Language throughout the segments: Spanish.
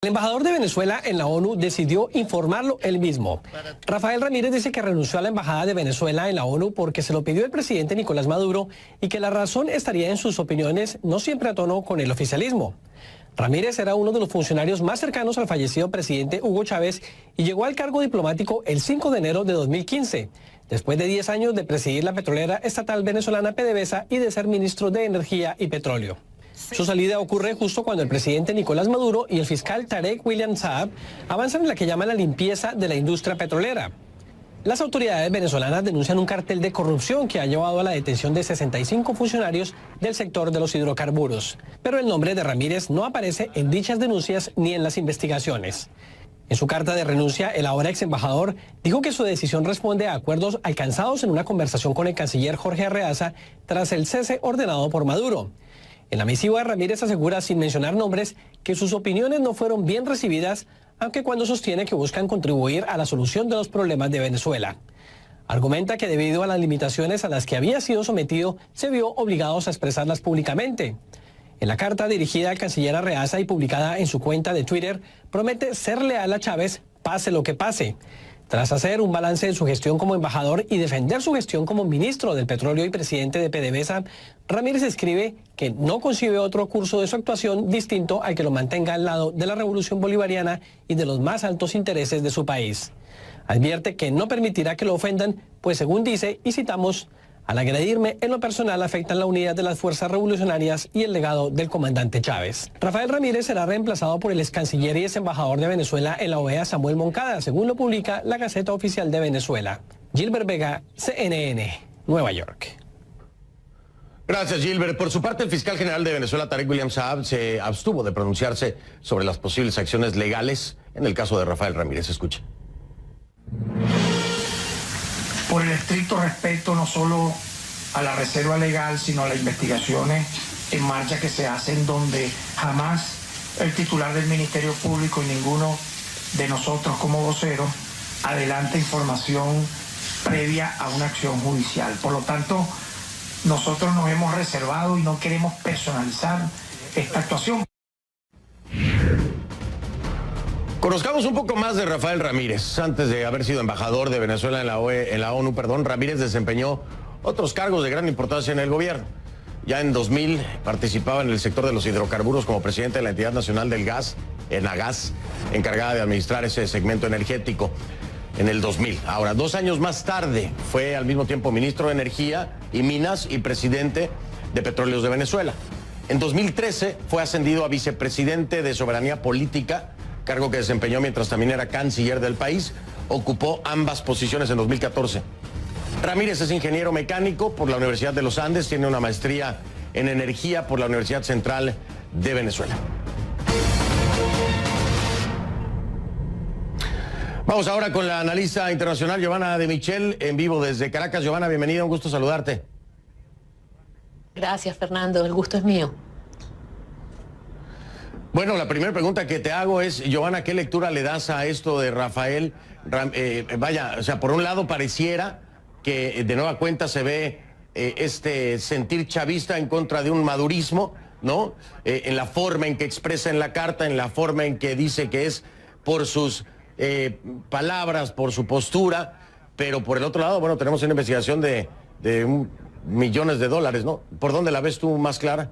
El embajador de Venezuela en la ONU decidió informarlo él mismo. Rafael Ramírez dice que renunció a la embajada de Venezuela en la ONU porque se lo pidió el presidente Nicolás Maduro y que la razón estaría en sus opiniones no siempre a tono con el oficialismo. Ramírez era uno de los funcionarios más cercanos al fallecido presidente Hugo Chávez y llegó al cargo diplomático el 5 de enero de 2015, después de 10 años de presidir la petrolera estatal venezolana PDVSA y de ser ministro de Energía y Petróleo. Su salida ocurre justo cuando el presidente Nicolás Maduro y el fiscal Tarek William Saab avanzan en la que llaman la limpieza de la industria petrolera. Las autoridades venezolanas denuncian un cartel de corrupción que ha llevado a la detención de 65 funcionarios del sector de los hidrocarburos. Pero el nombre de Ramírez no aparece en dichas denuncias ni en las investigaciones. En su carta de renuncia, el ahora ex embajador dijo que su decisión responde a acuerdos alcanzados en una conversación con el canciller Jorge Arreaza tras el cese ordenado por Maduro. En la misiva, Ramírez asegura, sin mencionar nombres, que sus opiniones no fueron bien recibidas, aunque cuando sostiene que buscan contribuir a la solución de los problemas de Venezuela. Argumenta que debido a las limitaciones a las que había sido sometido, se vio obligado a expresarlas públicamente. En la carta dirigida al canciller Arreaza y publicada en su cuenta de Twitter, promete ser leal a Chávez, pase lo que pase. Tras hacer un balance de su gestión como embajador y defender su gestión como ministro del Petróleo y presidente de PDVSA, Ramírez escribe que no concibe otro curso de su actuación distinto al que lo mantenga al lado de la revolución bolivariana y de los más altos intereses de su país. Advierte que no permitirá que lo ofendan, pues según dice, y citamos, al agredirme en lo personal afectan la unidad de las fuerzas revolucionarias y el legado del comandante Chávez. Rafael Ramírez será reemplazado por el ex canciller y ex embajador de Venezuela en la OEA, Samuel Moncada, según lo publica la Gaceta Oficial de Venezuela. Gilbert Vega, CNN, Nueva York. Gracias, Gilbert. Por su parte, el fiscal general de Venezuela, Tarek William Saab, se abstuvo de pronunciarse sobre las posibles acciones legales en el caso de Rafael Ramírez. Escuche. Por el estricto respeto no solo a la reserva legal, sino a las investigaciones en marcha que se hacen, donde jamás el titular del Ministerio Público y ninguno de nosotros como voceros adelanta información previa a una acción judicial. Por lo tanto, nosotros nos hemos reservado y no queremos personalizar esta actuación. Conozcamos un poco más de Rafael Ramírez. Antes de haber sido embajador de Venezuela en la ONU, Ramírez desempeñó otros cargos de gran importancia en el gobierno. Ya en 2000 participaba en el sector de los hidrocarburos como presidente de la Entidad Nacional del Gas, ENAGAS, encargada de administrar ese segmento energético en el 2000. Ahora, 2 años más tarde, fue al mismo tiempo ministro de Energía y Minas y presidente de Petróleos de Venezuela. En 2013 fue ascendido a vicepresidente de Soberanía Política, cargo que desempeñó mientras también era canciller del país. Ocupó ambas posiciones en 2014. Ramírez es ingeniero mecánico por la Universidad de los Andes, tiene una maestría en energía por la Universidad Central de Venezuela. Vamos ahora con la analista internacional Giovanna De Michel, en vivo desde Caracas. Giovanna, bienvenida, un gusto saludarte. Gracias, Fernando, el gusto es mío. Bueno, la primera pregunta que te hago es, Giovanna, ¿qué lectura le das a esto de Rafael? O sea, por un lado pareciera que de nueva cuenta se ve este sentir chavista en contra de un madurismo, ¿no? En la forma en que expresa en la carta, en la forma en que dice que es por sus palabras, por su postura, pero por el otro lado, bueno, tenemos una investigación de millones de dólares, ¿no? ¿Por dónde la ves tú más clara?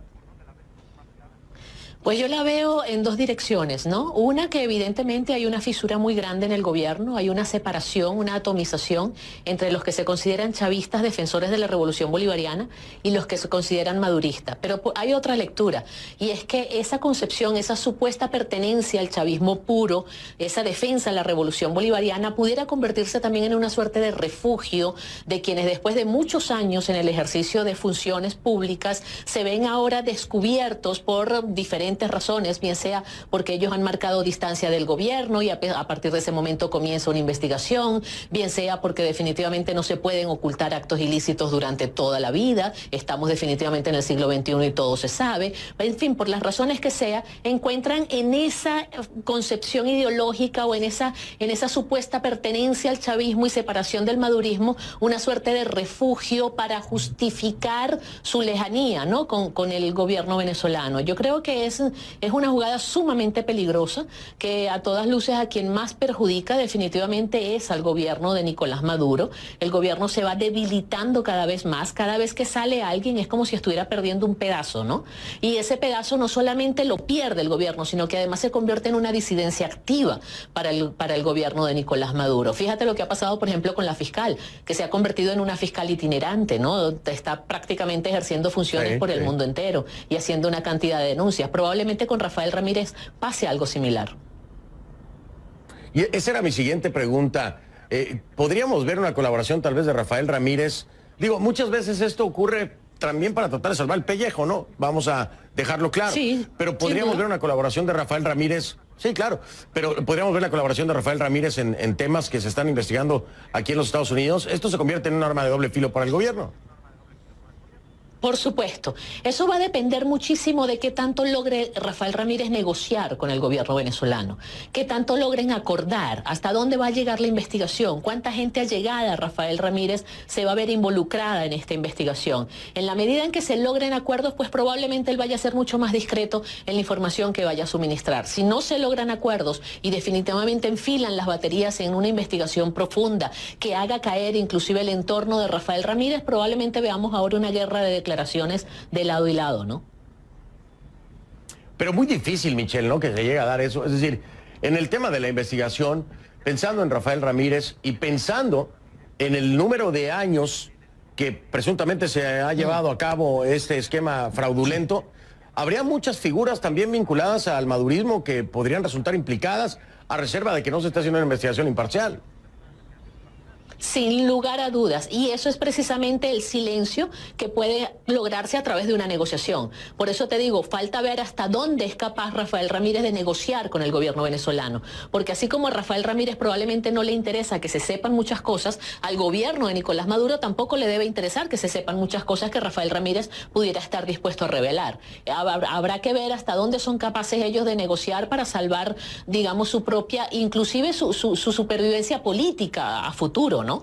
Pues yo la veo en dos direcciones, ¿no? Una, que evidentemente hay una fisura muy grande en el gobierno, hay una separación, una atomización entre los que se consideran chavistas, defensores de la revolución bolivariana, y los que se consideran maduristas. Pero hay otra lectura, y es que esa concepción, esa supuesta pertenencia al chavismo puro, esa defensa de la revolución bolivariana, pudiera convertirse también en una suerte de refugio de quienes después de muchos años en el ejercicio de funciones públicas se ven ahora descubiertos por diferentes razones, bien sea porque ellos han marcado distancia del gobierno y a partir de ese momento comienza una investigación, bien sea porque definitivamente no se pueden ocultar actos ilícitos durante toda la vida, estamos definitivamente en el siglo XXI y todo se sabe, en fin, por las razones que sea, encuentran en esa concepción ideológica o en esa supuesta pertenencia al chavismo y separación del madurismo una suerte de refugio para justificar su lejanía, ¿no?, con el gobierno venezolano. Yo creo que es es una jugada sumamente peligrosa que a todas luces a quien más perjudica definitivamente es al gobierno de Nicolás Maduro. El gobierno se va debilitando cada vez más. Cada vez que sale alguien es como si estuviera perdiendo un pedazo, ¿no? Y ese pedazo no solamente lo pierde el gobierno, sino que además se convierte en una disidencia activa para el gobierno de Nicolás Maduro. Fíjate lo que ha pasado, por ejemplo, con la fiscal, que se ha convertido en una fiscal itinerante, ¿no? Está prácticamente ejerciendo funciones por el mundo entero y haciendo una cantidad de denuncias. Probablemente con Rafael Ramírez pase algo similar. Y esa era mi siguiente pregunta. ¿Podríamos ver una colaboración tal vez de Rafael Ramírez? Digo, muchas veces esto ocurre también para tratar de salvar el pellejo, ¿no? Vamos a dejarlo claro. Sí, pero podríamos ver una colaboración de Rafael Ramírez. Sí, claro, pero podríamos ver la colaboración de Rafael Ramírez en temas que se están investigando aquí en los Estados Unidos. ¿Esto se convierte en un arma de doble filo para el gobierno? Por supuesto. Eso va a depender muchísimo de qué tanto logre Rafael Ramírez negociar con el gobierno venezolano, qué tanto logren acordar, hasta dónde va a llegar la investigación, cuánta gente allegada a Rafael Ramírez se va a ver involucrada en esta investigación. En la medida en que se logren acuerdos, pues probablemente él vaya a ser mucho más discreto en la información que vaya a suministrar. Si no se logran acuerdos y definitivamente enfilan las baterías en una investigación profunda que haga caer inclusive el entorno de Rafael Ramírez, probablemente veamos ahora una guerra de declaraciones de lado y lado, ¿no? Pero muy difícil, Michelle, ¿no? Que se llegue a dar eso. Es decir, en el tema de la investigación, pensando en Rafael Ramírez y pensando en el número de años que presuntamente se ha llevado a cabo este esquema fraudulento, habría muchas figuras también vinculadas al madurismo que podrían resultar implicadas a reserva de que no se esté haciendo una investigación imparcial. Sin lugar a dudas, y eso es precisamente el silencio que puede lograrse a través de una negociación. Por eso te digo, falta ver hasta dónde es capaz Rafael Ramírez de negociar con el gobierno venezolano, porque así como a Rafael Ramírez probablemente no le interesa que se sepan muchas cosas, al gobierno de Nicolás Maduro tampoco le debe interesar que se sepan muchas cosas que Rafael Ramírez pudiera estar dispuesto a revelar. Habrá que ver hasta dónde son capaces ellos de negociar para salvar, digamos, su propia, inclusive su supervivencia política a futuro, ¿no?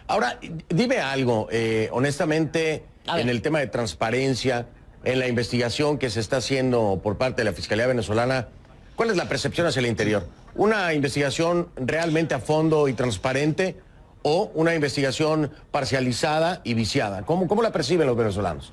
Ahora, dime algo, honestamente, en el tema de transparencia, en la investigación que se está haciendo por parte de la Fiscalía venezolana, ¿cuál es la percepción hacia el interior? ¿Una investigación realmente a fondo y transparente o una investigación parcializada y viciada? ¿Cómo la perciben los venezolanos?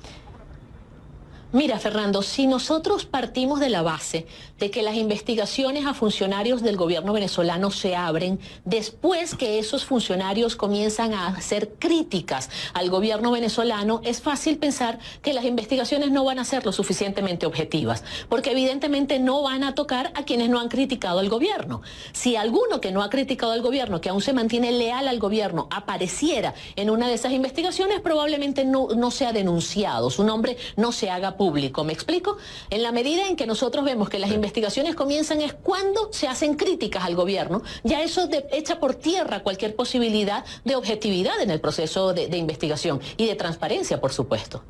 Mira, Fernando, si nosotros partimos de la base de que las investigaciones a funcionarios del gobierno venezolano se abren después que esos funcionarios comienzan a hacer críticas al gobierno venezolano, es fácil pensar que las investigaciones no van a ser lo suficientemente objetivas, porque evidentemente no van a tocar a quienes no han criticado al gobierno. Si alguno que no ha criticado al gobierno, que aún se mantiene leal al gobierno, apareciera en una de esas investigaciones, probablemente no sea denunciado, su nombre no se haga público. ¿Me explico? En la medida en que nosotros vemos que las investigaciones comienzan es cuando se hacen críticas al gobierno, ya eso echa por tierra cualquier posibilidad de objetividad en el proceso de investigación y de transparencia, por supuesto.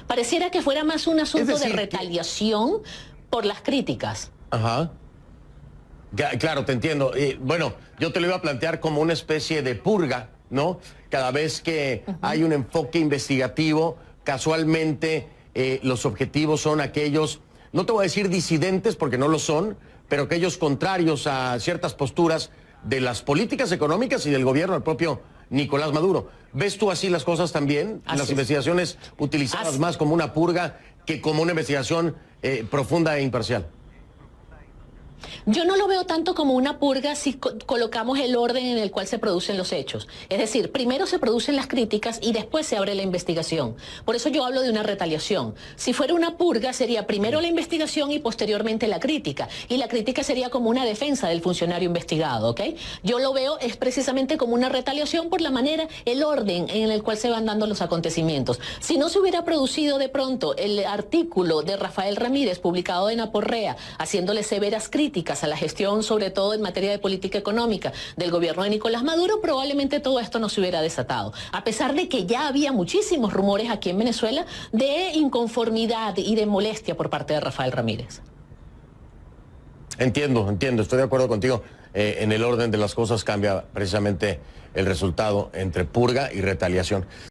Pareciera que fuera más un asunto de retaliación por las críticas. Ajá. Claro, te entiendo. Bueno, yo te lo iba a plantear como una especie de purga, ¿no? Cada vez que hay un enfoque investigativo, casualmente los objetivos son aquellos, no te voy a decir disidentes porque no lo son, pero aquellos contrarios a ciertas posturas de las políticas económicas y del gobierno del propio Nicolás Maduro. ¿Ves tú así las cosas también? Las investigaciones utilizadas más como una purga que como una investigación profunda e imparcial. Yo no lo veo tanto como una purga si colocamos el orden en el cual se producen los hechos. Es decir, primero se producen las críticas y después se abre la investigación. Por eso yo hablo de una retaliación. Si fuera una purga sería primero la investigación y posteriormente la crítica. Y la crítica sería como una defensa del funcionario investigado, ¿ok? Yo lo veo es precisamente como una retaliación por la manera, el orden en el cual se van dando los acontecimientos. Si no se hubiera producido de pronto el artículo de Rafael Ramírez publicado en Aporrea haciéndole severas críticas a la gestión, sobre todo en materia de política económica del gobierno de Nicolás Maduro, probablemente todo esto no se hubiera desatado. A pesar de que ya había muchísimos rumores aquí en Venezuela de inconformidad y de molestia por parte de Rafael Ramírez. Entiendo, estoy de acuerdo contigo. En el orden de las cosas cambia precisamente el resultado entre purga y retaliación.